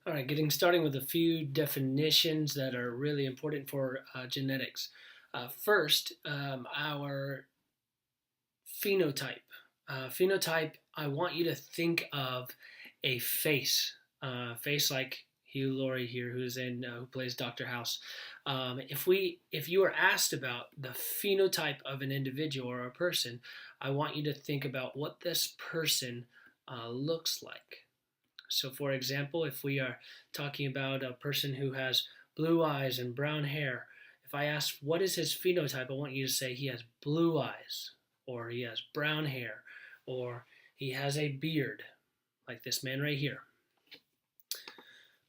All right, starting with a few definitions that are really important for genetics. First, our phenotype. Phenotype, I want you to think of a face, face like Hugh Laurie here, who plays Dr. House. If you are asked about the phenotype of an individual or a person, I want you to think about what this person looks like. So, for example, if we are talking about a person who has blue eyes and brown hair, if I ask what is his phenotype, I want you to say he has blue eyes, or he has brown hair, or he has a beard, like this man right here.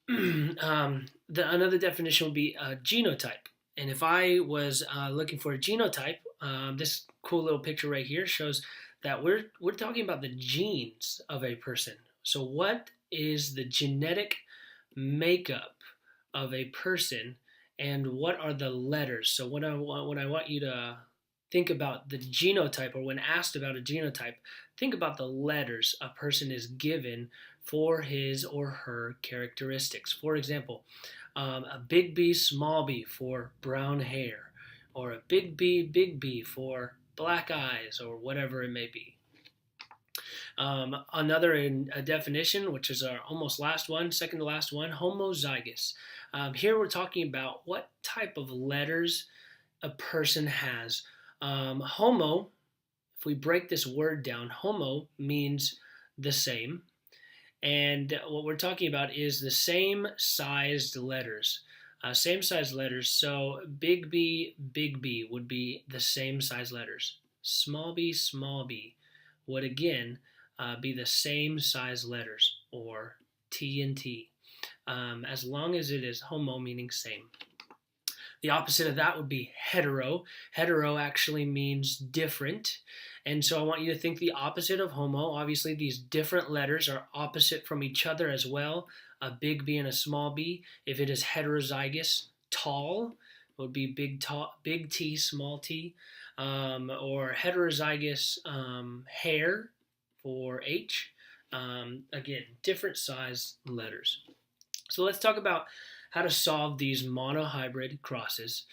Another definition would be a genotype. And if I was looking for a genotype, this cool little picture right here shows that we're talking about the genes of a person. So what is the genetic makeup of a person, and what are the letters? So when I want you to think about the genotype, or when asked about a genotype, think about the letters a person is given for his or her characteristics. For example, a big B, small b for brown hair, or a big B for black eyes, or whatever it may be. Another a definition, which is our almost last one, second to last one, homozygous. Here we're talking about what type of letters a person has. Homo, if we break this word down, homo means the same. And what we're talking about is the same sized letters. Same size letters. So big B would be the same size letters. Small b would again be the same size letters, or T and T, as long as it is homo, meaning same. The opposite of that would be hetero. Hetero actually means different. And so I want you to think the opposite of homo. Obviously, these different letters are opposite from each other as well. A big B and a small b. If it is heterozygous, tall would be big T, small t. Or heterozygous hair for H. Again, different size letters. So let's talk about how to solve these monohybrid crosses.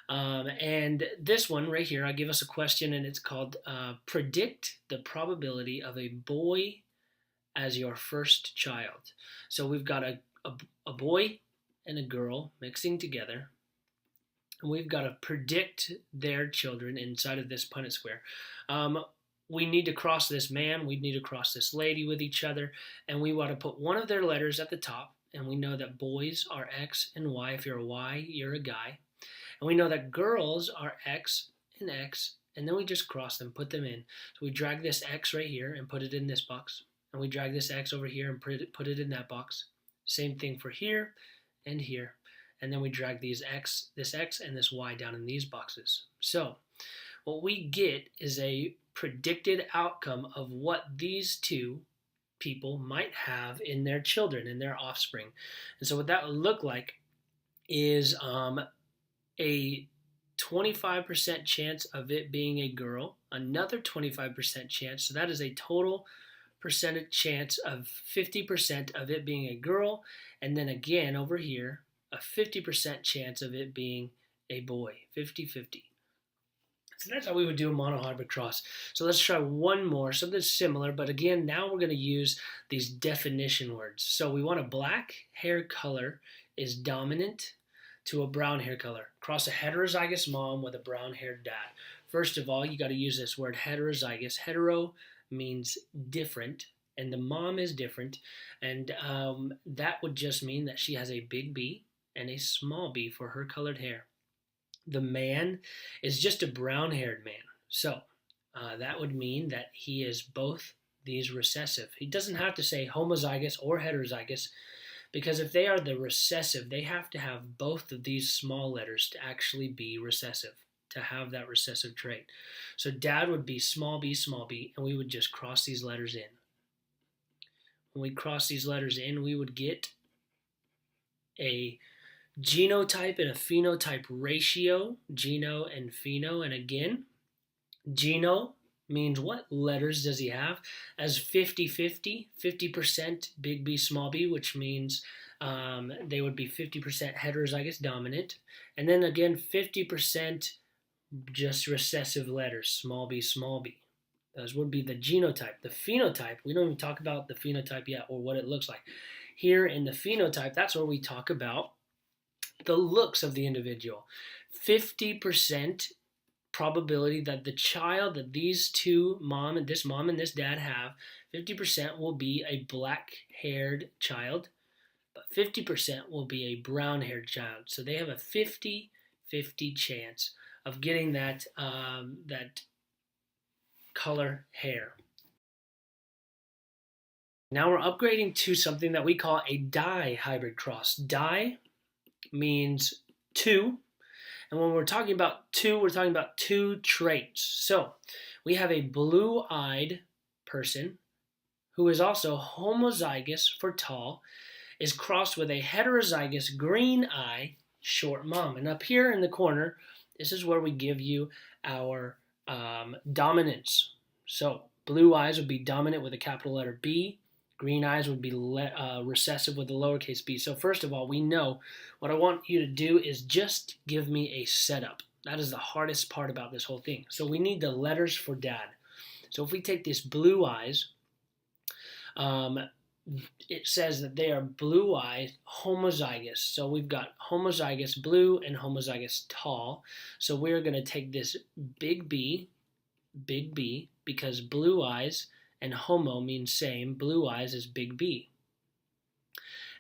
And this one right here, I give us a question, and it's called predict the probability of a boy as your first child. So we've got a boy and a girl mixing together, and we've got to predict their children inside of this Punnett square. We need to cross this man, we need to cross this lady with each other, and we want to put one of their letters at the top. And we know that boys are X and Y. If you're a Y, you're a guy. And we know that girls are X, and then we just cross them, put them in. So we drag this X right here and put it in this box. And we drag this X over here and put it in that box. Same thing for here and here. And then we drag this X and this Y down in these boxes. So what we get is a predicted outcome of what these two people might have in their children, in their offspring. And so what that would look like is a 25% chance of it being a girl, another 25% chance. So that is a total percentage chance of 50% of it being a girl. And then again over here, a 50% chance of it being a boy, 50-50. So that's how we would do a monohybrid cross. So let's try one more, something similar, but again, now we're going to use these definition words. So we want a black hair color is dominant to a brown hair color. Cross a heterozygous mom with a brown haired dad. First of all, you got to use this word heterozygous. Hetero means different, and the mom is different, and that would just mean that she has a big B and a small b for her colored hair. The man is just a brown-haired man. So that would mean that he is both these recessive. He doesn't have to say homozygous or heterozygous, because if they are the recessive, they have to have both of these small letters to actually be recessive, to have that recessive trait. So dad would be small b, and we would just cross these letters in. When we cross these letters in, we would get a genotype and a phenotype ratio, geno and pheno. And again, geno means what letters does he have? As 50-50, 50% big B, small b, which means they would be 50% heterozygous dominant. And then again, 50% just recessive letters, small b, small b. Those would be the genotype. The phenotype, we don't even talk about the phenotype yet or what it looks like. Here in the phenotype, that's where we talk about the looks of the individual. 50% probability that the child that these two, mom and this dad have, 50% will be a black-haired child, but 50% will be a brown-haired child. So they have a 50-50 chance of getting that color hair. Now we're upgrading to something that we call a di-hybrid cross. Di means two, and when we're talking about two, we're talking about two traits. So we have a blue-eyed person who is also homozygous for tall, is crossed with a heterozygous green eye short mom. And up here in the corner, this is where we give you our dominance. So blue eyes would be dominant with a capital letter B. Green eyes would be recessive with a lowercase b. So first of all, we know what I want you to do is just give me a setup. That is the hardest part about this whole thing. So we need the letters for dad. So if we take this blue eyes, it says that they are blue eyes homozygous. So we've got homozygous blue and homozygous tall. So we're going to take this big B, because blue eyes and homo means same. Blue eyes is big B.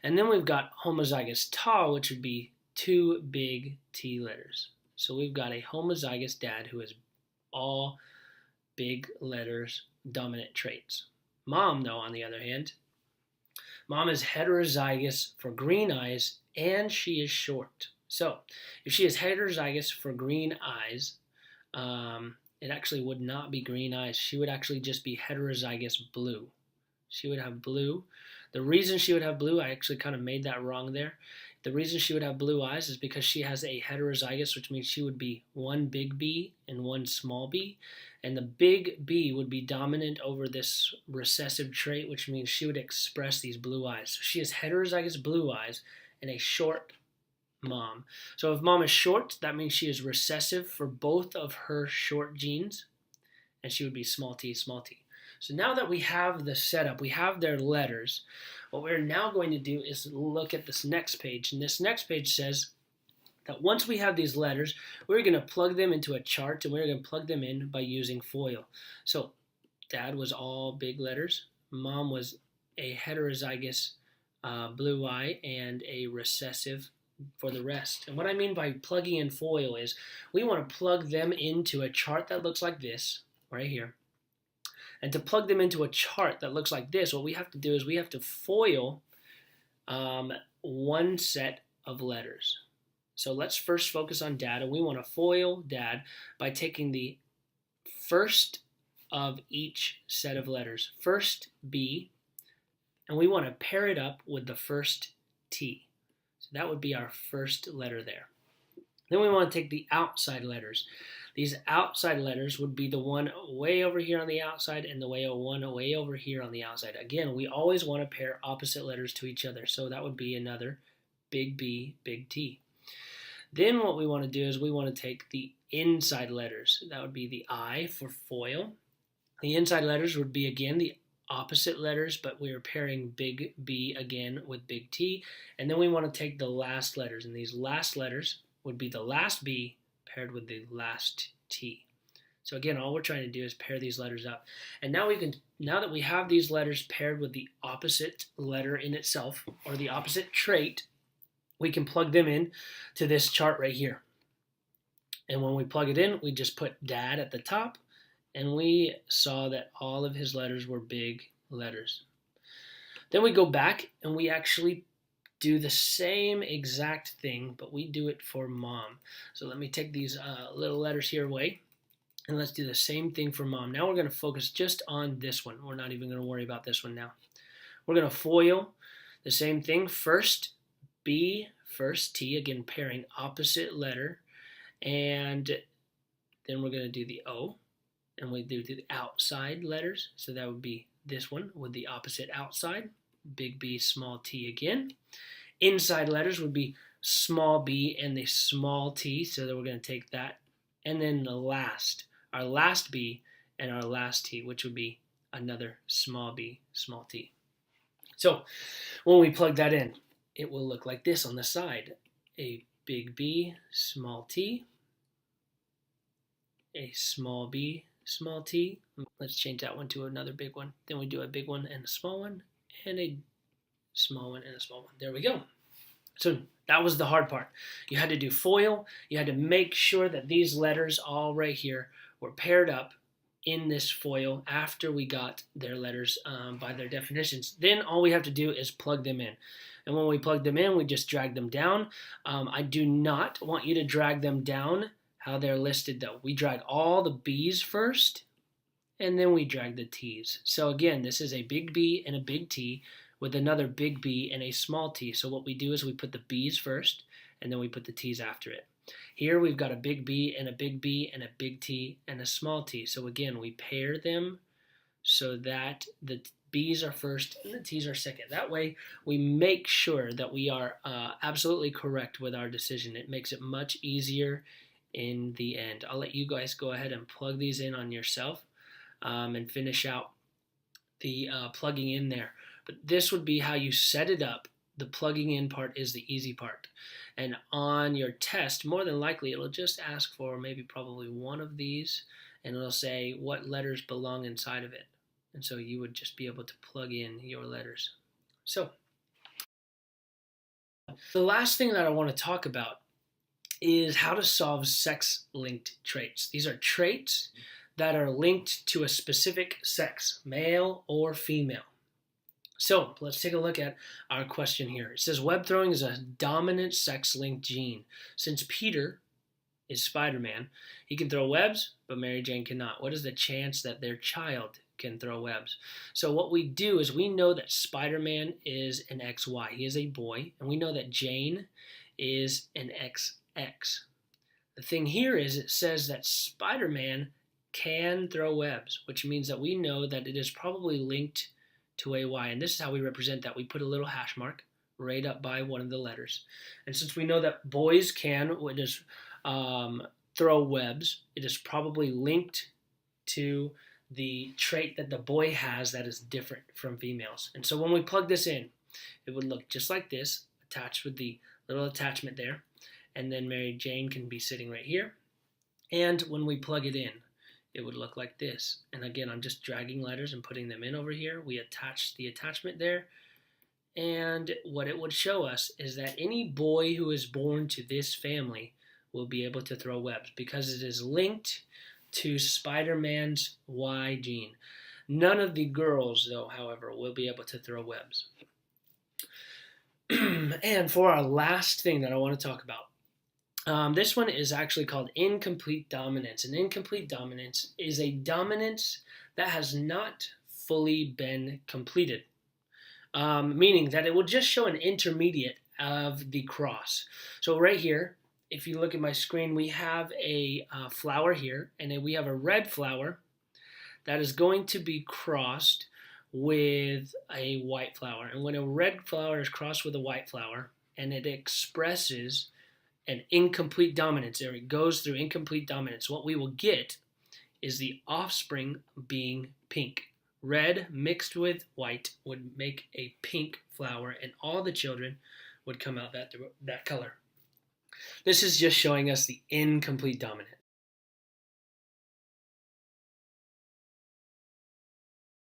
And then we've got homozygous tall, which would be two big T letters. So we've got a homozygous dad who is all big letters, dominant traits. Mom, though, on the other hand, mom is heterozygous for green eyes, and she is short. So if she is heterozygous for green eyes, it actually would not be green eyes. She would actually just be heterozygous blue. She would have blue. The reason she would have blue, I actually kind of made that wrong there. The reason she would have blue eyes is because she has a heterozygous, which means she would be one big B and one small b. And the big B would be dominant over this recessive trait, which means she would express these blue eyes. So she has heterozygous blue eyes and a short mom. So if mom is short, that means she is recessive for both of her short genes, and she would be small t, small t. So now that we have the setup, we have their letters, what we're now going to do is look at this next page. And this next page says that once we have these letters, we're going to plug them into a chart, and we're going to plug them in by using FOIL. So dad was all big letters. Mom was a heterozygous blue eye and a recessive for the rest. And what I mean by plugging in FOIL is we want to plug them into a chart that looks like this, right here. And to plug them into a chart that looks like this, what we have to do is we have to FOIL one set of letters. So let's first focus on dad, and we want to FOIL dad by taking the first of each set of letters. First B, and we want to pair it up with the first T. So that would be our first letter there. Then we want to take the outside letters. These outside letters would be the one way over here on the outside and the one way over here on the outside. Again, we always want to pair opposite letters to each other. So that would be another big B, big T. Then what we want to do is we want to take the inside letters. That would be the I for FOIL. The inside letters would be, again, the opposite letters, but we are pairing big B again with big T. And then we want to take the last letters, and these last letters would be the last B paired with the last T. So again, all we're trying to do is pair these letters up. And now that we have these letters paired with the opposite letter in itself, or the opposite trait, we can plug them in to this chart right here. And when we plug it in, we just put dad at the top, and we saw that all of his letters were big letters. Then we go back and we actually do the same exact thing, but we do it for mom. So let me take these little letters here away, and let's do the same thing for mom. Now we're going to focus just on this one. We're not even going to worry about this one now. We're going to FOIL the same thing. First B, first T, again pairing opposite letter, and then we're going to do the O. and we do the outside letters. So that would be this one with the opposite outside, big B, small t again. Inside letters would be small b and the small t, so that we're going to take that. And then our last b and our last t, which would be another small b, small t. So when we plug that in, it will look like this on the side. A big B, small t, a small b, small t. Let's change that one to another big one. Then we do a big one and a small one, and a small one and a small one. There we go. So that was the hard part. You had to do FOIL. You had to make sure that these letters all right here were paired up in this FOIL after we got their letters by their definitions. Then all we have to do is plug them in. And when we plug them in, we just drag them down. I do not want you to drag them down how they're listed though. We drag all the B's first, and then we drag the T's. So again, this is a big B and a big T with another big B and a small t. So what we do is we put the B's first, and then we put the T's after it. Here we've got a big B and a big B and a big T and a small t. So again, we pair them so that the B's are first and the T's are second. That way we make sure that we are absolutely correct with our decision. It makes it much easier in the end. I'll let you guys go ahead and plug these in on yourself and finish out the plugging in there. But this would be how you set it up. The plugging in part is the easy part. And on your test, more than likely, it'll just ask for maybe probably one of these, and it'll say what letters belong inside of it. And so you would just be able to plug in your letters. So the last thing that I want to talk about is how to solve sex-linked traits. These are traits that are linked to a specific sex, male or female. So let's take a look at our question here. It says web throwing is a dominant sex-linked gene. Since Peter is Spider-Man, he can throw webs, but Mary Jane cannot. What is the chance that their child can throw webs? So what we do is we know that Spider-Man is an XY. He is a boy, and we know that Jane is an XX. The thing here is it says that Spider-Man can throw webs, which means that we know that it is probably linked to a Y. And this is how we represent that. We put a little hash mark right up by one of the letters. And since we know that boys can throw webs, it is probably linked to the trait that the boy has that is different from females. And so when we plug this in, it would look just like this, attached with the little attachment there. And then Mary Jane can be sitting right here. And when we plug it in, it would look like this. And again, I'm just dragging letters and putting them in over here. We attach the attachment there. And what it would show us is that any boy who is born to this family will be able to throw webs because it is linked to Spider-Man's Y gene. None of the girls, though, however, will be able to throw webs. And for our last thing that I want to talk about, this one is actually called incomplete dominance. And incomplete dominance is a dominance that has not fully been completed, meaning that it will just show an intermediate of the cross. So right here, if you look at my screen, we have a flower here, and then we have a red flower that is going to be crossed with a white flower. And when a red flower is crossed with a white flower, and it expresses an incomplete dominance, or it goes through incomplete dominance, what we will get is the offspring being pink. Red mixed with white would make a pink flower, and all the children would come out that color. This is just showing us the incomplete dominant.